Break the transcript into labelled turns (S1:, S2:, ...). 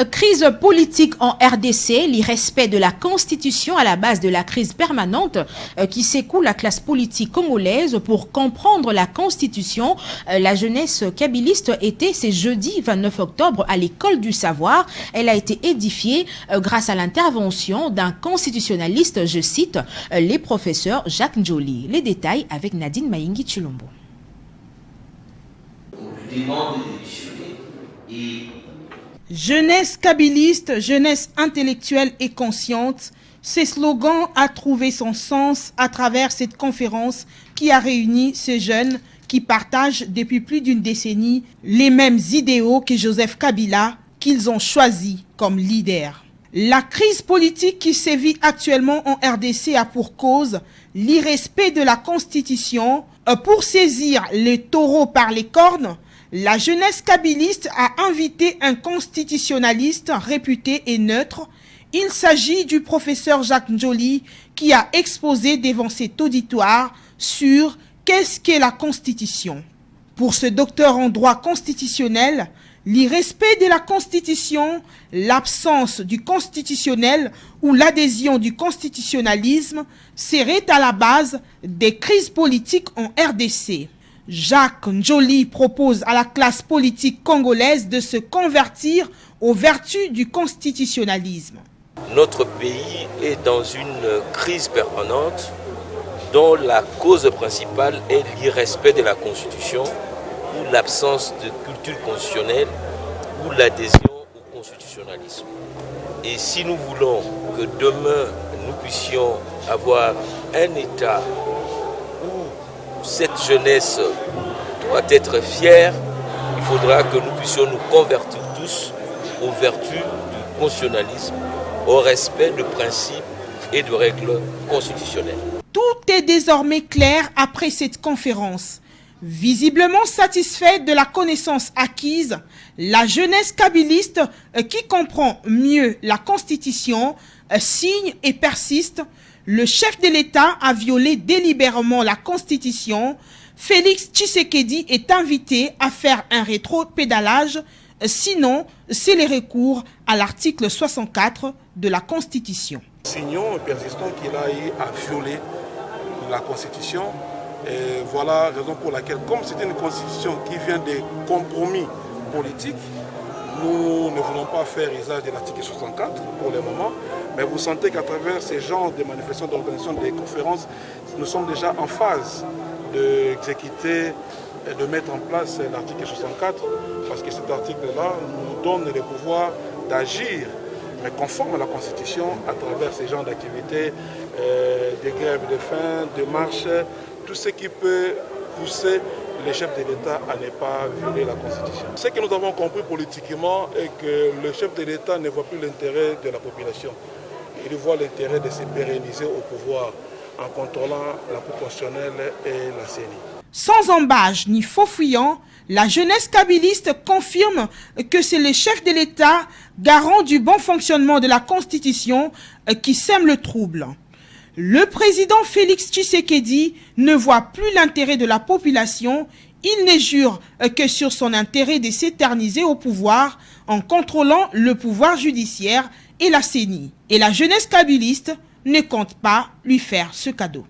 S1: Crise politique en RDC, l'irrespect de la Constitution à la base de la crise permanente qui secoue la classe politique congolaise. Pour comprendre la Constitution, la jeunesse kabyliste était ce jeudi 29 octobre à l'école du savoir. Elle a été édifiée grâce à l'intervention d'un constitutionnaliste, je cite, les professeurs Jacques Njoli. Les détails avec Nadine Maingi Chilombo.
S2: Jeunesse kabyliste, jeunesse intellectuelle et consciente, ce slogan a trouvé son sens à travers cette conférence qui a réuni ces jeunes qui partagent depuis plus d'une décennie les mêmes idéaux que Joseph Kabila qu'ils ont choisi comme leader. La crise politique qui sévit actuellement en RDC a pour cause l'irrespect de la Constitution. Pour saisir les taureaux par les cornes, la jeunesse kabyliste a invité un constitutionnaliste réputé et neutre. Il s'agit du professeur Jacques Njoli qui a exposé devant cet auditoire sur qu'est-ce qu'est la Constitution. Pour ce docteur en droit constitutionnel, l'irrespect de la Constitution, l'absence du constitutionnel ou l'adhésion du constitutionnalisme serait à la base des crises politiques en RDC. Jacques Njoli propose à la classe politique congolaise de se convertir aux vertus du constitutionnalisme.
S3: Notre pays est dans une crise permanente dont la cause principale est l'irrespect de la Constitution ou l'absence de culture constitutionnelle ou l'adhésion au constitutionnalisme. Et si nous voulons que demain nous puissions avoir un État où cette jeunesse doit être fière, il faudra que nous puissions nous convertir tous aux vertus du constitutionnalisme, au respect de principes et de règles constitutionnelles.
S2: Tout est désormais clair après cette conférence. Visiblement satisfaite de la connaissance acquise, la jeunesse kabyliste qui comprend mieux la Constitution signe et persiste. Le chef de l'État a violé délibérément la Constitution. Félix Tshisekedi est invité à faire un rétro-pédalage, sinon c'est le recours à l'article 64 de la Constitution.
S4: Signons et persistons qu'il a eu à violer la Constitution. Et voilà la raison pour laquelle, comme c'est une Constitution qui vient des compromis politiques, nous ne voulons pas faire usage de l'article 64 pour le moment, mais vous sentez qu'à travers ces genres de manifestations, d'organisation des conférences, nous sommes déjà en phase d'exécuter et de mettre en place l'article 64, parce que cet article-là nous donne le pouvoir d'agir, mais conforme à la Constitution, à travers ces genres d'activités, des grèves de faim, de marches, tout ce qui peut pousser les chefs de l'État à ne pas violer la Constitution. Ce que nous avons compris politiquement est que le chef de l'État ne voit plus l'intérêt de la population. Il voit l'intérêt de se pérenniser au pouvoir en contrôlant la proportionnelle et la CENI.
S2: Sans embâche ni faux fuyant, la jeunesse kabyliste confirme que c'est le chef de l'État, garant du bon fonctionnement de la Constitution, qui sème le trouble. Le président Félix Tshisekedi ne voit plus l'intérêt de la population. Il ne jure que sur son intérêt de s'éterniser au pouvoir en contrôlant le pouvoir judiciaire et la CENI. Et la jeunesse kabyliste ne compte pas lui faire ce cadeau.